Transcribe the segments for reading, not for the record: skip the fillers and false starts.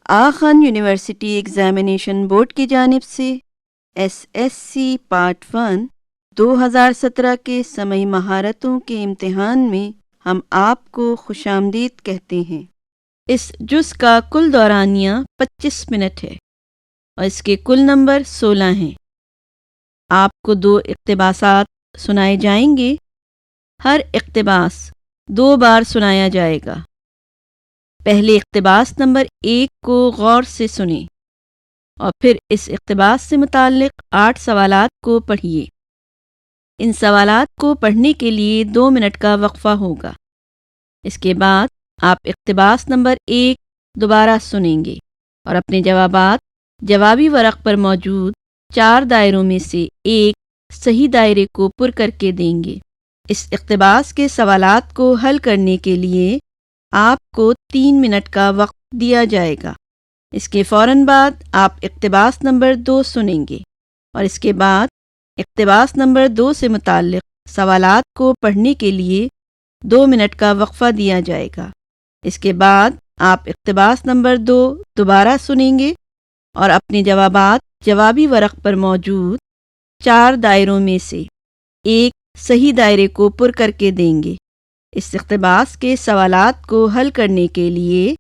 Aga Khan university examination board کی جانب سے SSC پارٹ 1 2017 کے سمعی مہارتوں کے امتحان میں ہم آپ کو خوش آمدید کہتے ہیں۔ اس جز کا کل دورانیہ 25 منٹ ہے اور اس کے کل نمبر 16 ہیں۔ آپ کو 2 اقتباسات سنائے جائیں گے۔ ہر اقتباس 2 بار سنایا جائے گا۔ پہلے اقتباس نمبر 1 کو غور سے سنیں اور پھر اس اقتباس سے متعلق 8 سوالات کو پڑھیے۔ ان سوالات کو پڑھنے کے لیے 2 منٹ کا وقفہ ہوگا۔ اس کے بعد آپ اقتباس نمبر 1 دوبارہ سنیں گے اور اپنے جوابات جوابی ورق پر موجود 4 دائروں میں سے ایک صحیح دائرے کو پر کر کے دیں گے۔ اس اقتباس کے سوالات کو حل کرنے کے لیے آپ کو 3 منٹ کا وقت دیا جائے گا۔ اس کے فوراً بعد آپ اقتباس نمبر 2 سنیں گے اور اس کے بعد اقتباس نمبر 2 سے متعلق سوالات کو پڑھنے کے لیے 2 منٹ کا وقفہ دیا جائے گا۔ اس کے بعد آپ اقتباس نمبر 2 دوبارہ سنیں گے اور اپنے جوابات جوابی ورق پر موجود 4 دائروں میں سے ایک صحیح دائرے کو پر کر کے دیں گے۔ اس اقتباس کے سوالات کو حل کرنے کے لیے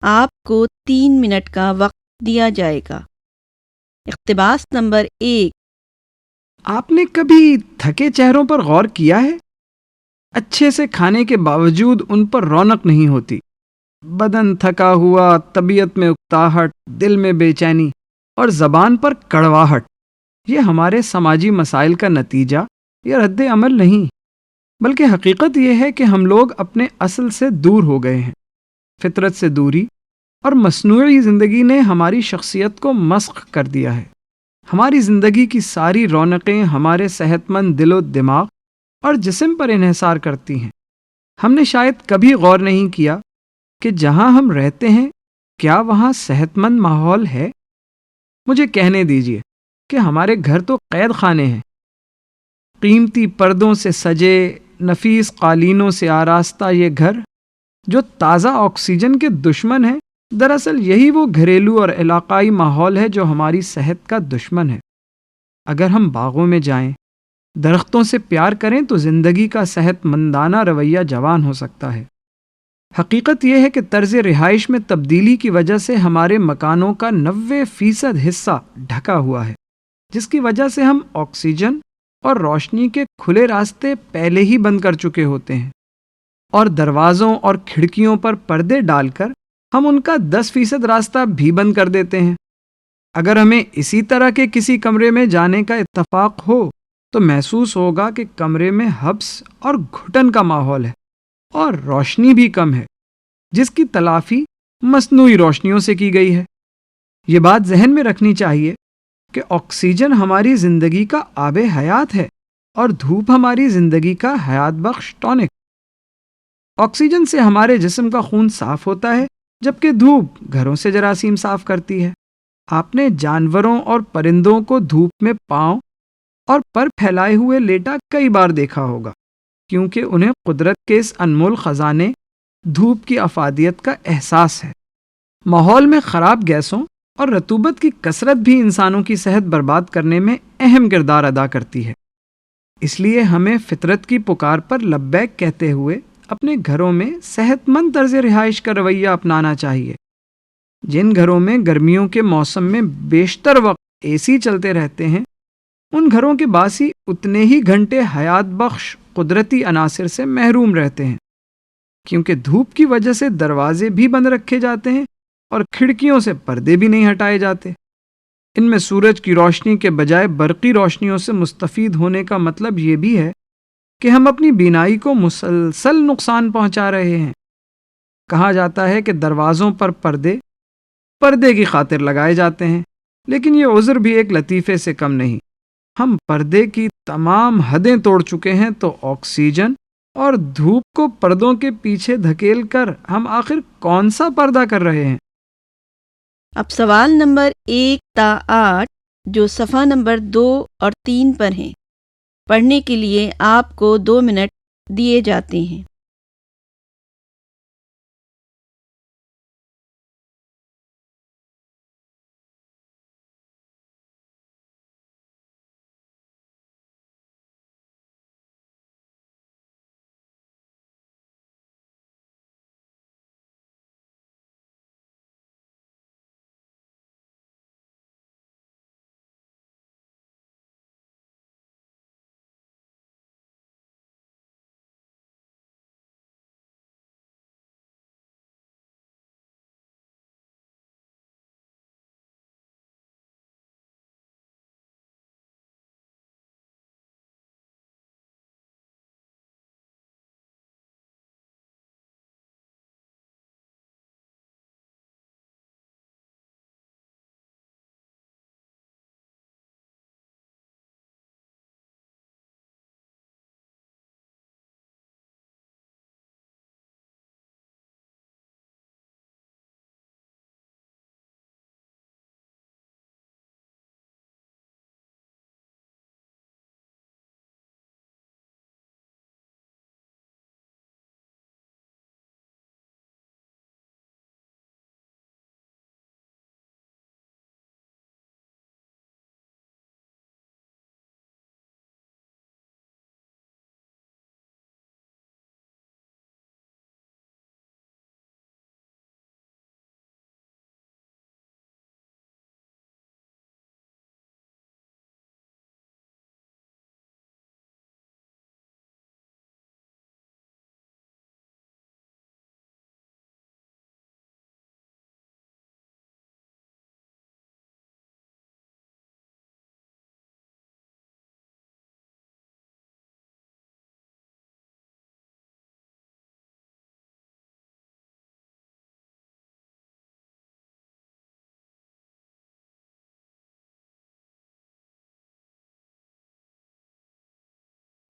آپ کو 3 منٹ کا وقت دیا جائے گا۔ اقتباس نمبر 1۔ آپ نے کبھی تھکے چہروں پر غور کیا ہے؟ اچھے سے کھانے کے باوجود ان پر رونق نہیں ہوتی۔ بدن تھکا ہوا، طبیعت میں اکتاہٹ، دل میں بے چینی اور زبان پر کڑواہٹ۔ یہ ہمارے سماجی مسائل کا نتیجہ یا رد عمل نہیں، بلکہ حقیقت یہ ہے کہ ہم لوگ اپنے اصل سے دور ہو گئے ہیں۔ فطرت سے دوری اور مصنوعی زندگی نے ہماری شخصیت کو مسخ کر دیا ہے۔ ہماری زندگی کی ساری رونقیں ہمارے صحت مند دل و دماغ اور جسم پر انحصار کرتی ہیں۔ ہم نے شاید کبھی غور نہیں کیا کہ جہاں ہم رہتے ہیں کیا وہاں صحت مند ماحول ہے؟ مجھے کہنے دیجیے کہ ہمارے گھر تو قید خانے ہیں۔ قیمتی پردوں سے سجے، نفیس قالینوں سے آراستہ یہ گھر جو تازہ آکسیجن کے دشمن ہیں، دراصل یہی وہ گھریلو اور علاقائی ماحول ہے جو ہماری صحت کا دشمن ہے۔ اگر ہم باغوں میں جائیں، درختوں سے پیار کریں تو زندگی کا صحت مندانہ رویہ جوان ہو سکتا ہے۔ حقیقت یہ ہے کہ طرز رہائش میں تبدیلی کی وجہ سے ہمارے مکانوں کا 90% حصہ ڈھکا ہوا ہے، جس کی وجہ سے ہم آکسیجن اور روشنی کے کھلے راستے پہلے ہی بند کر چکے ہوتے ہیں، اور دروازوں اور کھڑکیوں پر پردے ڈال کر ہم ان کا 10% راستہ بھی بند کر دیتے ہیں۔ اگر ہمیں اسی طرح کے کسی کمرے میں جانے کا اتفاق ہو تو محسوس ہوگا کہ کمرے میں حبس اور گھٹن کا ماحول ہے اور روشنی بھی کم ہے، جس کی تلافی مصنوعی روشنیوں سے کی گئی ہے۔ یہ بات ذہن میں رکھنی چاہیے کہ آکسیجن ہماری زندگی کا آب حیات ہے اور دھوپ ہماری زندگی کا حیات بخش ٹونک۔ آکسیجن سے ہمارے جسم کا خون صاف ہوتا ہے، جبکہ دھوپ گھروں سے جراثیم صاف کرتی ہے۔ آپ نے جانوروں اور پرندوں کو دھوپ میں پاؤں اور پر پھیلائے ہوئے لیٹا کئی بار دیکھا ہوگا، کیونکہ انہیں قدرت کے اس انمول خزانے دھوپ کی افادیت کا احساس ہے۔ ماحول میں خراب گیسوں اور رطوبت کی کثرت بھی انسانوں کی صحت برباد کرنے میں اہم کردار ادا کرتی ہے۔ اس لیے ہمیں فطرت کی پکار پر لبیک کہتے ہوئے اپنے گھروں میں صحت مند طرز رہائش کا رویہ اپنانا چاہیے۔ جن گھروں میں گرمیوں کے موسم میں بیشتر وقت AC چلتے رہتے ہیں، ان گھروں کے باسی اتنے ہی گھنٹے حیات بخش قدرتی عناصر سے محروم رہتے ہیں، کیونکہ دھوپ کی وجہ سے دروازے بھی بند رکھے جاتے ہیں اور کھڑکیوں سے پردے بھی نہیں ہٹائے جاتے۔ ان میں سورج کی روشنی کے بجائے برقی روشنیوں سے مستفید ہونے کا مطلب یہ بھی ہے کہ ہم اپنی بینائی کو مسلسل نقصان پہنچا رہے ہیں۔ کہا جاتا ہے کہ دروازوں پر پردے کی خاطر لگائے جاتے ہیں، لیکن یہ عذر بھی ایک لطیفے سے کم نہیں۔ ہم پردے کی تمام حدیں توڑ چکے ہیں تو آکسیجن اور دھوپ کو پردوں کے پیچھے دھکیل کر ہم آخر کون سا پردہ کر رہے ہیں؟ اب سوال نمبر 1 تا 8 جو صفحہ نمبر 2 اور 3 پر ہیں، پڑھنے کے لیے آپ کو 2 منٹ دیے جاتے ہیں۔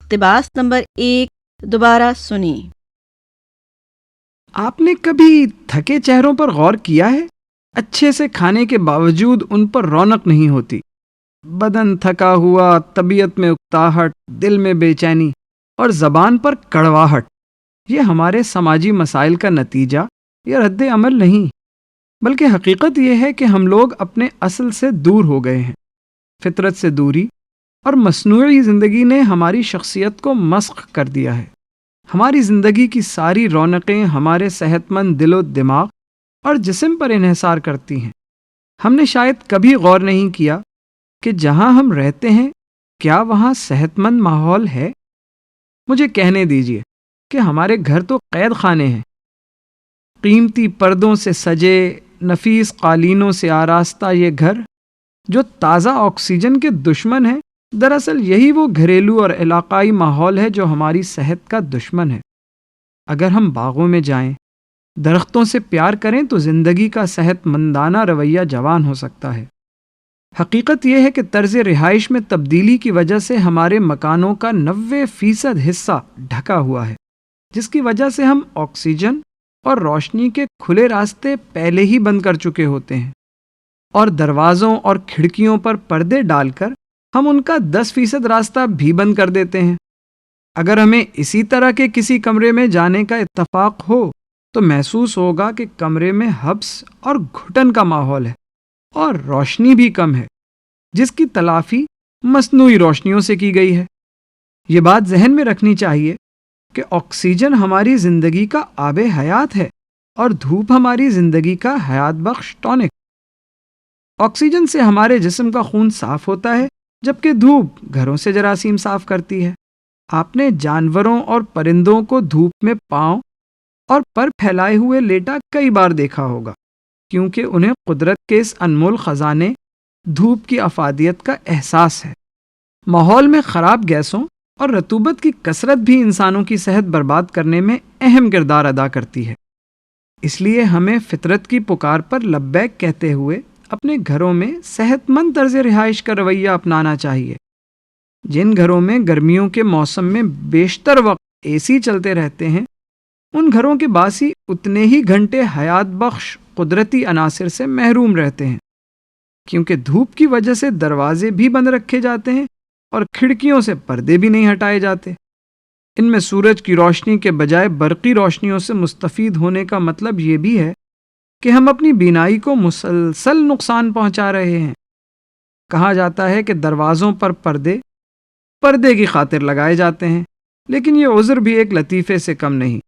اقتباس نمبر 1 دوبارہ سنیں۔ آپ نے کبھی تھکے چہروں پر غور کیا ہے؟ اچھے سے کھانے کے باوجود ان پر رونق نہیں ہوتی۔ بدن تھکا ہوا، طبیعت میں اکتاہٹ، دل میں بے چینی اور زبان پر کڑواہٹ، یہ ہمارے سماجی مسائل کا نتیجہ یا رد عمل نہیں، بلکہ حقیقت یہ ہے کہ ہم لوگ اپنے اصل سے دور ہو گئے ہیں۔ فطرت سے دوری اور مصنوعی زندگی نے ہماری شخصیت کو مسخ کر دیا ہے۔ ہماری زندگی کی ساری رونقیں ہمارے صحت مند دل و دماغ اور جسم پر انحصار کرتی ہیں۔ ہم نے شاید کبھی غور نہیں کیا کہ جہاں ہم رہتے ہیں کیا وہاں صحت مند ماحول ہے؟ مجھے کہنے دیجیے کہ ہمارے گھر تو قید خانے ہیں۔ قیمتی پردوں سے سجے، نفیس قالینوں سے آراستہ یہ گھر جو تازہ آکسیجن کے دشمن ہے، دراصل یہی وہ گھریلو اور علاقائی ماحول ہے جو ہماری صحت کا دشمن ہے۔ اگر ہم باغوں میں جائیں، درختوں سے پیار کریں تو زندگی کا صحت مندانہ رویہ جوان ہو سکتا ہے۔ حقیقت یہ ہے کہ طرز رہائش میں تبدیلی کی وجہ سے ہمارے مکانوں کا 90% حصہ ڈھکا ہوا ہے، جس کی وجہ سے ہم آکسیجن اور روشنی کے کھلے راستے پہلے ہی بند کر چکے ہوتے ہیں، اور دروازوں اور کھڑکیوں پر پردے ڈال کر ہم ان کا 10% راستہ بھی بند کر دیتے ہیں۔ اگر ہمیں اسی طرح کے کسی کمرے میں جانے کا اتفاق ہو تو محسوس ہوگا کہ کمرے میں حبس اور گھٹن کا ماحول ہے اور روشنی بھی کم ہے، جس کی تلافی مصنوعی روشنیوں سے کی گئی ہے۔ یہ بات ذہن میں رکھنی چاہیے کہ آکسیجن ہماری زندگی کا آب حیات ہے اور دھوپ ہماری زندگی کا حیات بخش ٹونک۔ آکسیجن سے ہمارے جسم کا خون صاف ہوتا ہے، جبکہ دھوپ گھروں سے جراثیم صاف کرتی ہے۔ آپ نے جانوروں اور پرندوں کو دھوپ میں پاؤں اور پر پھیلائے ہوئے لیٹا کئی بار دیکھا ہوگا، کیونکہ انہیں قدرت کے اس انمول خزانے دھوپ کی افادیت کا احساس ہے۔ ماحول میں خراب گیسوں اور رطوبت کی کثرت بھی انسانوں کی صحت برباد کرنے میں اہم کردار ادا کرتی ہے۔ اس لیے ہمیں فطرت کی پکار پر لبیک کہتے ہوئے اپنے گھروں میں صحت مند طرز رہائش کا رویہ اپنانا چاہیے۔ جن گھروں میں گرمیوں کے موسم میں بیشتر وقت اے سی چلتے رہتے ہیں، ان گھروں کے باسی اتنے ہی گھنٹے حیات بخش قدرتی عناصر سے محروم رہتے ہیں، کیونکہ دھوپ کی وجہ سے دروازے بھی بند رکھے جاتے ہیں اور کھڑکیوں سے پردے بھی نہیں ہٹائے جاتے۔ ان میں سورج کی روشنی کے بجائے برقی روشنیوں سے مستفید ہونے کا مطلب یہ بھی ہے کہ ہم اپنی بینائی کو مسلسل نقصان پہنچا رہے ہیں۔ کہا جاتا ہے کہ دروازوں پر پردے کی خاطر لگائے جاتے ہیں، لیکن یہ عذر بھی ایک لطیفے سے کم نہیں۔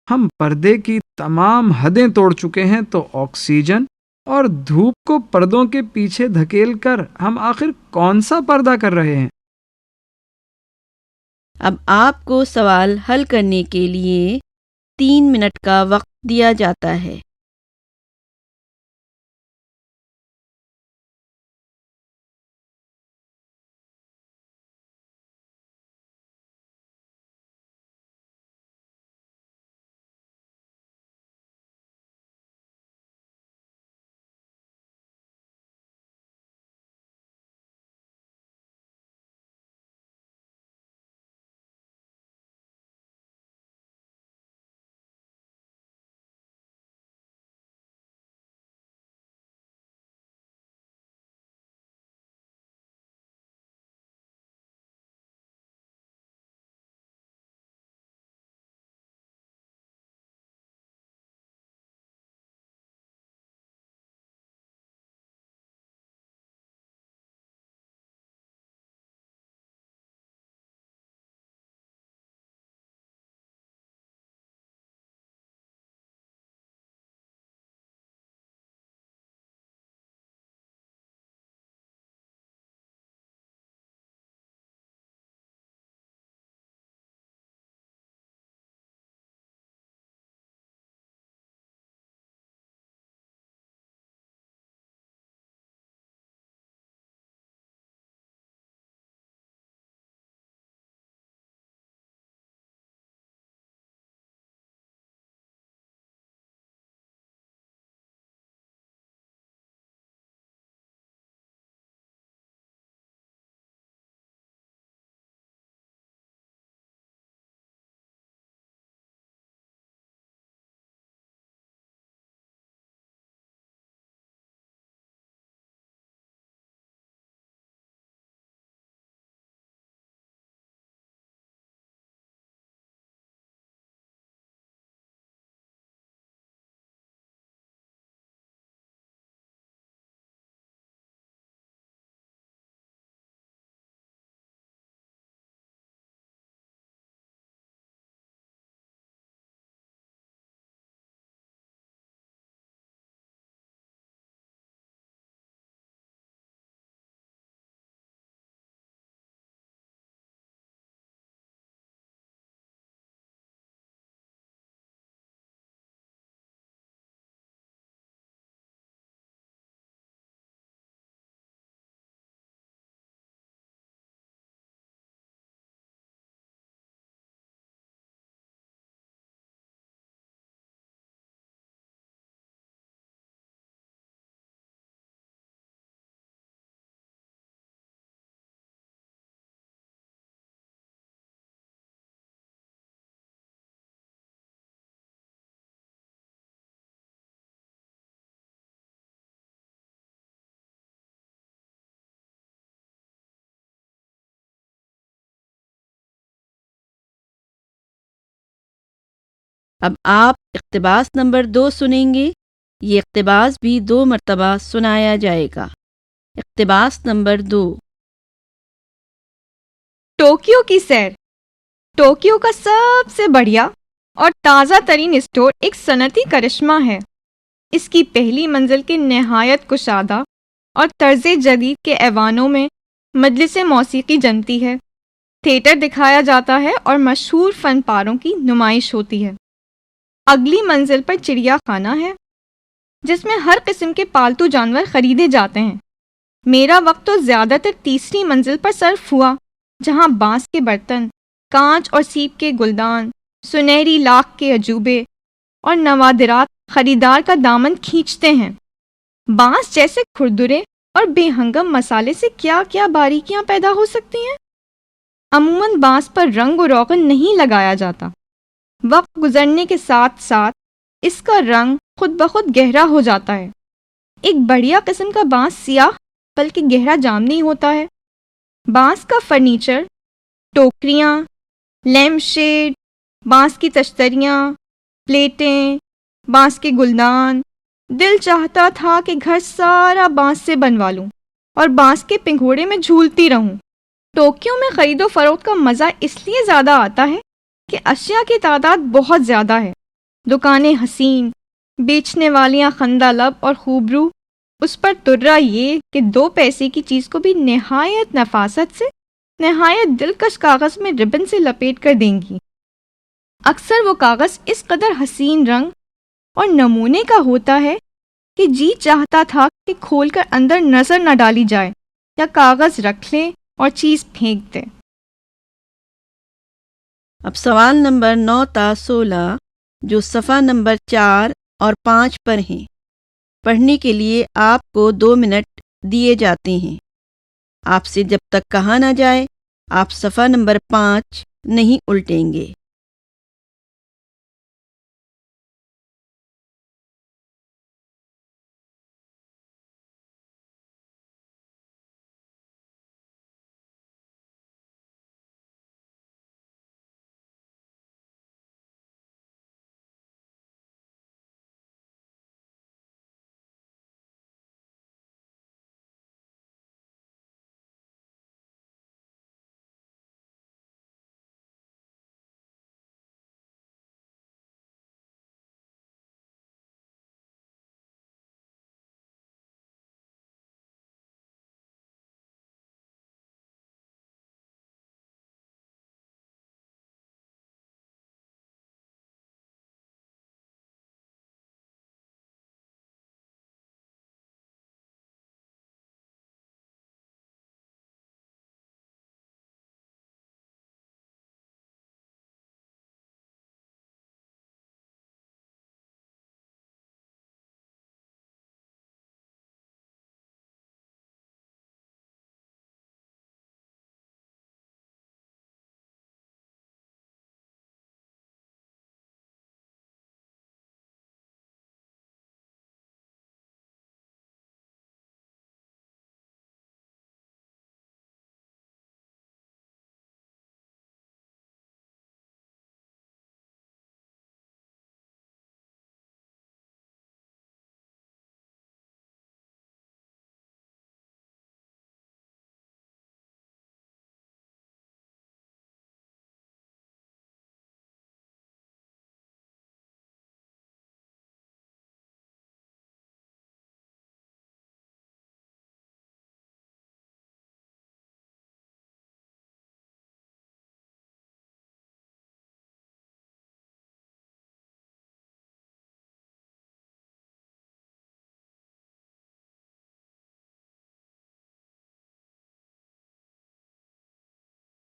ہم پردے کی تمام حدیں توڑ چکے ہیں تو آکسیجن اور دھوپ کو پردوں کے پیچھے دھکیل کر ہم آخر کون سا پردہ کر رہے ہیں؟ اب آپ کو سوال حل کرنے کے لیے 3 منٹ کا وقت دیا جاتا ہے۔ اب آپ اقتباس نمبر 2 سنیں گے. یہ اقتباس بھی 2 مرتبہ سنایا جائے گا. اقتباس نمبر 2. ٹوکیو کی سیر. ٹوکیو کا سب سے بڑھیا اور تازہ ترین اسٹور ایک صنعتی کرشمہ ہے. اس کی پہلی منزل کے نہایت کشادہ اور طرز جدید کے ایوانوں میں مجلس موسیقی جمتی ہے، تھیٹر دکھایا جاتا ہے اور مشہور فن پاروں کی نمائش ہوتی ہے. اگلی منزل پر چڑیا خانہ ہے جس میں ہر قسم کے پالتو جانور خریدے جاتے ہیں. میرا وقت تو زیادہ تر تیسری منزل پر صرف ہوا جہاں بانس کے برتن، کانچ اور سیپ کے گلدان، سنہری لاکھ کے عجوبے اور نوادرات خریدار کا دامن کھینچتے ہیں. بانس جیسے کھردرے اور بے ہنگم مسالے سے کیا کیا باریکیاں پیدا ہو سکتی ہیں. عموماً بانس پر رنگ و روغن نہیں لگایا جاتا. وقت گزرنے کے ساتھ ساتھ اس کا رنگ خود بخود گہرا ہو جاتا ہے. ایک بڑھیا قسم کا بانس سیاہ بلکہ گہرا جامنی ہوتا ہے. بانس کا فرنیچر، ٹوکریاں، لیمپ شیڈ، بانس کی تشتریاں، پلیٹیں، بانس کے گلدان. دل چاہتا تھا کہ گھر سارا بانس سے بنوا لوں اور بانس کے پنگھوڑے میں جھولتی رہوں. ٹوکیو میں خرید و فروخت کا مزہ اس لیے زیادہ آتا ہے کہ اشیاء کی تعداد بہت زیادہ ہے، دکانیں حسین، بیچنے والیاں خندہ لب اور خوبرو. اس پر ترا یہ کہ 2 پیسے کی چیز کو بھی نہایت نفاست سے نہایت دلکش کاغذ میں ربن سے لپیٹ کر دیں گی. اکثر وہ کاغذ اس قدر حسین رنگ اور نمونے کا ہوتا ہے کہ جی چاہتا تھا کہ کھول کر اندر نظر نہ ڈالی جائے یا کاغذ رکھ لیں اور چیز پھینک دیں. اب سوال نمبر 9 تا 16 جو صفحہ نمبر 4 اور 5 پر ہیں. پڑھنے کے لیے آپ کو 2 منٹ دیے جاتے ہیں. آپ سے جب تک کہا نہ جائے آپ صفحہ نمبر 5 نہیں الٹیں گے.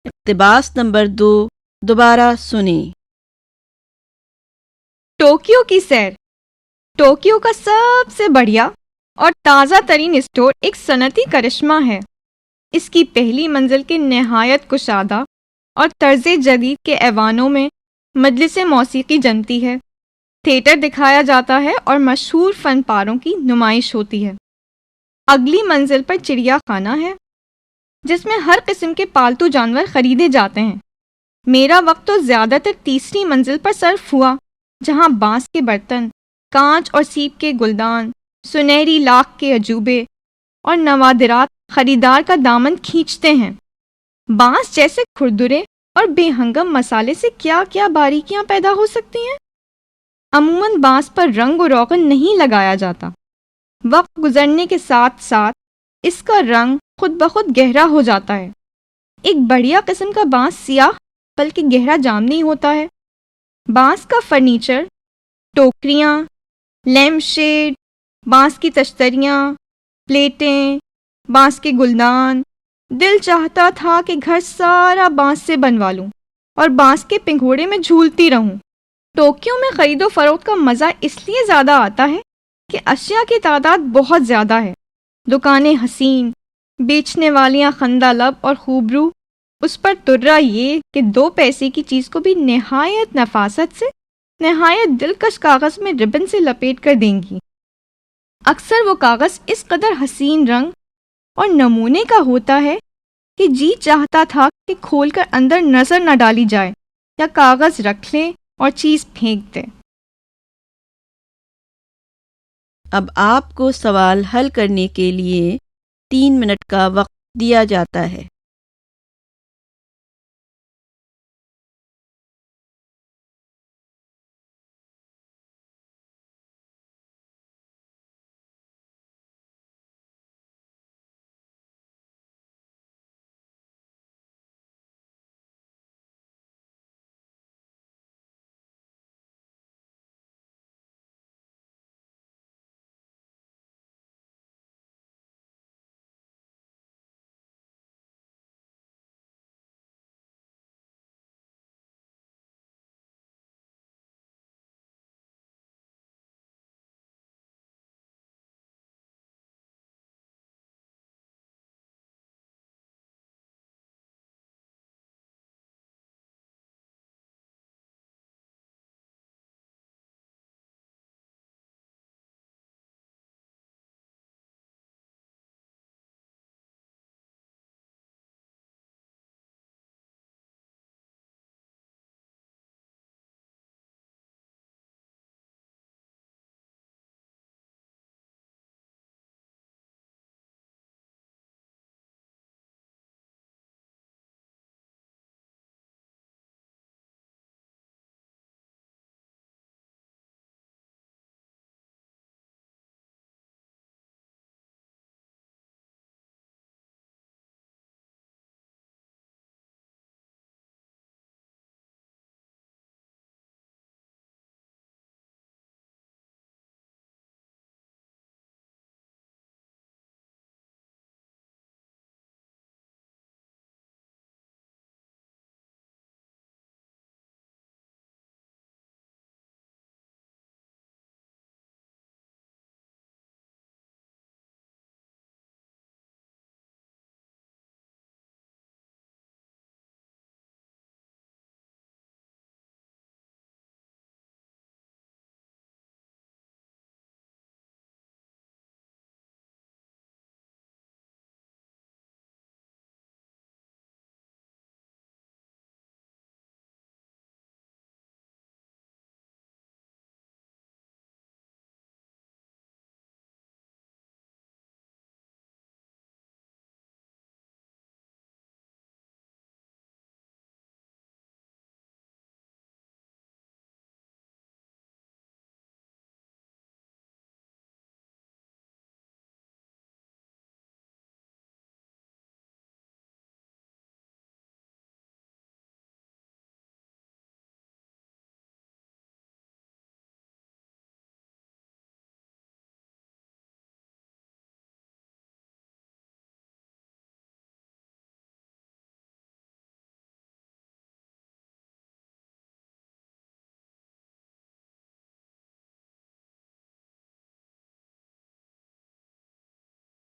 اقتباس نمبر 2 دوبارہ سنیں. ٹوکیو کی سیر. ٹوکیو کا سب سے بڑھیا اور تازہ ترین اسٹور ایک صنعتی کرشمہ ہے. اس کی پہلی منزل کے نہایت کشادہ اور طرز جدید کے ایوانوں میں مجلس موسیقی جمتی ہے، تھیٹر دکھایا جاتا ہے اور مشہور فن پاروں کی نمائش ہوتی ہے. اگلی منزل پر چڑیا خانہ ہے جس میں ہر قسم کے پالتو جانور خریدے جاتے ہیں. میرا وقت تو زیادہ تر تیسری منزل پر صرف ہوا جہاں بانس کے برتن، کانچ اور سیپ کے گلدان، سنہری لاکھ کے عجوبے اور نوادرات خریدار کا دامن کھینچتے ہیں۔ بانس جیسے کھردرے اور بے ہنگم مسالے سے کیا کیا باریکیاں پیدا ہو سکتی ہیں۔ عموماً بانس پر رنگ و روغن نہیں لگایا جاتا۔ وقت گزرنے کے ساتھ ساتھ اس کا رنگ خود بخود گہرا ہو جاتا ہے۔ ایک بڑھیا قسم کا بانس سیاہ بلکہ گہرا جامنی ہوتا ہے۔ بانس کا فرنیچر، ٹوکریاں، لیمپ شیڈ، بانس کی تشتریاں، پلیٹیں، بانس کے گلدان، دل چاہتا تھا کہ گھر سارا بانس سے بنوا لوں اور بانس کے پنگھوڑے میں جھولتی رہوں۔ ٹوکیو میں خرید و فروخت کا مزہ اس لیے زیادہ آتا ہے کہ اشیاء کی تعداد بہت زیادہ ہے، دکانیں حسین، بیچنے والیاں خندہ لب اور خوبرو، اس پر ترا یہ کہ 2 پیسے کی چیز کو بھی نہایت نفاست سے، نہایت دلکش کاغذ میں ربن سے لپیٹ کر دیں گی۔ اکثر وہ کاغذ اس قدر حسین رنگ اور نمونے کا ہوتا ہے کہ جی چاہتا تھا کہ کھول کر اندر نظر نہ ڈالی جائے یا کاغذ رکھ لیں اور چیز پھینک دیں۔ اب آپ کو سوال حل کرنے کے لیے 3 منٹ کا وقت دیا جاتا ہے۔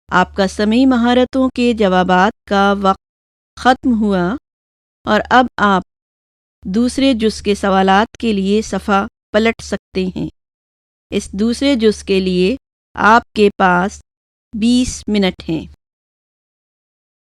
آپ کا سمعی مہارتوں کے جوابات کا وقت ختم ہوا اور اب آپ دوسرے جز کے سوالات کے لیے صفحہ پلٹ سکتے ہیں۔ اس دوسرے جز کے لیے آپ کے پاس 20 منٹ ہیں۔